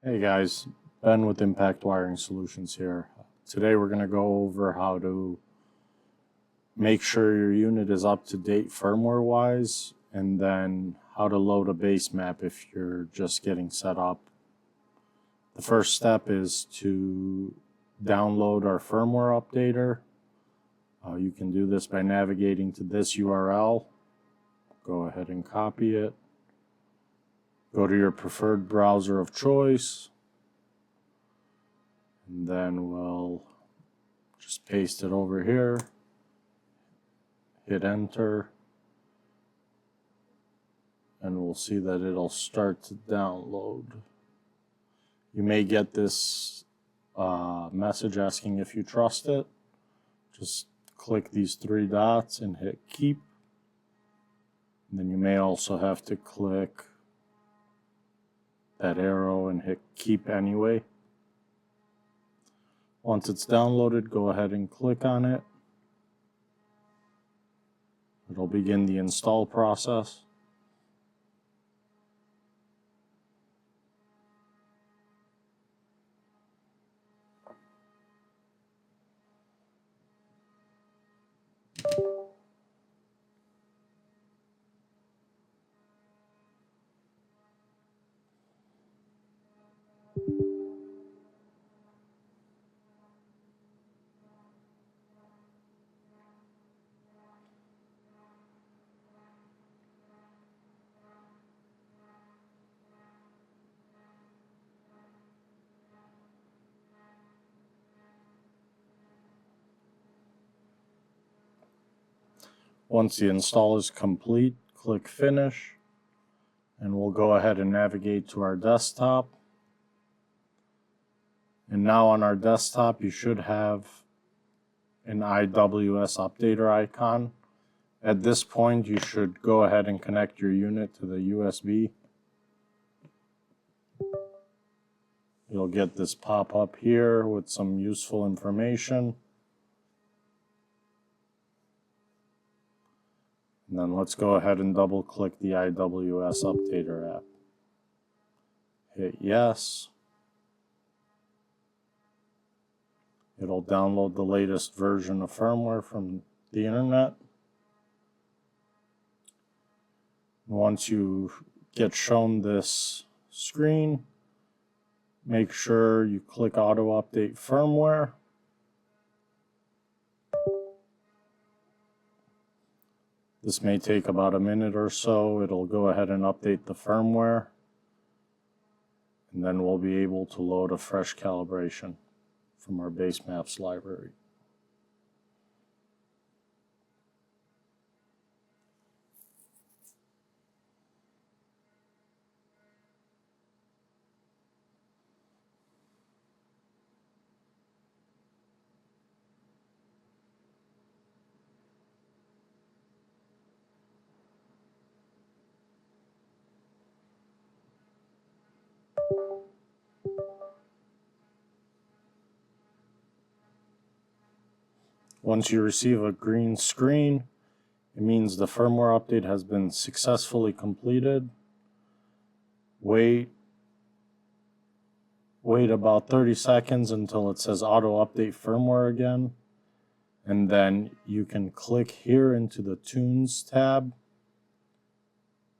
Hey guys, Ben with Impact Wiring Solutions here. Today we're going to go over how to make sure your unit is up to date firmware wise, and then how to load a Basemap if you're just getting set up. The first step is to download our firmware updater. You can do this by navigating to this URL. Go ahead and copy it. Go to your preferred browser of choice. And then we'll just paste it over here, hit enter, and we'll see that it'll start to download. You may get this message asking if you trust it. Just click these three dots and hit keep. And then you may also have to click that arrow and hit keep anyway. Once it's downloaded, go ahead and click on it. It'll begin the install process. Once the install is complete, click Finish, and we'll go ahead and navigate to our desktop. And now on our desktop, you should have an IWS updater icon. At this point, you should go ahead and connect your unit to the USB. You'll get this pop-up here with some useful information. And then let's go ahead and double click the IWS Updater app. Hit yes. It'll download the latest version of firmware from the internet. Once you get shown this screen, make sure you click Auto Update Firmware. This may take about a minute or so. It'll go ahead and update the firmware, and then we'll be able to load a fresh calibration from our Basemaps library. Once you receive a green screen, it means the firmware update has been successfully completed. Wait about 30 seconds until it says Auto Update Firmware again. And then you can click here into the Tunes tab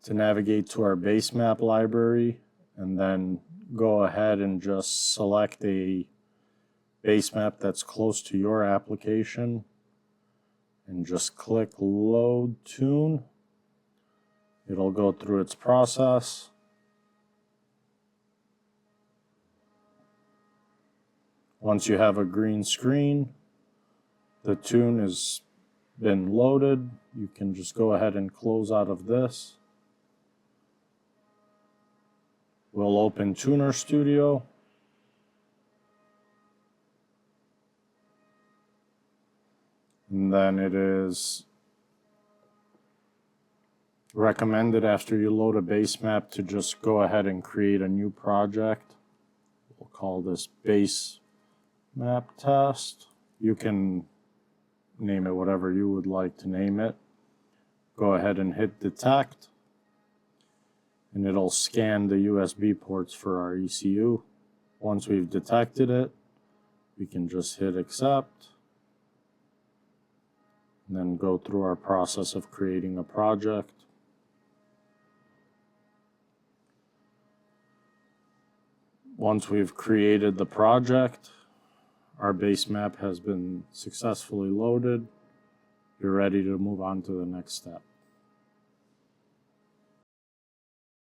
to navigate to our Basemap library, and then go ahead and just select a Basemap that's close to your application and just click Load Tune. It'll go through its process. Once you have a green screen, the tune has been loaded. You can just go ahead and close out of this. We'll open Tuner Studio. And then it is recommended after you load a Basemap to just go ahead and create a new project. We'll call this Basemap Test. You can name it whatever you would like to name it. Go ahead and hit Detect, and it'll scan the USB ports for our ECU. Once we've detected it, we can just hit accept, and then go through our process of creating a project. Once we've created the project, our Basemap has been successfully loaded. You're ready to move on to the next step.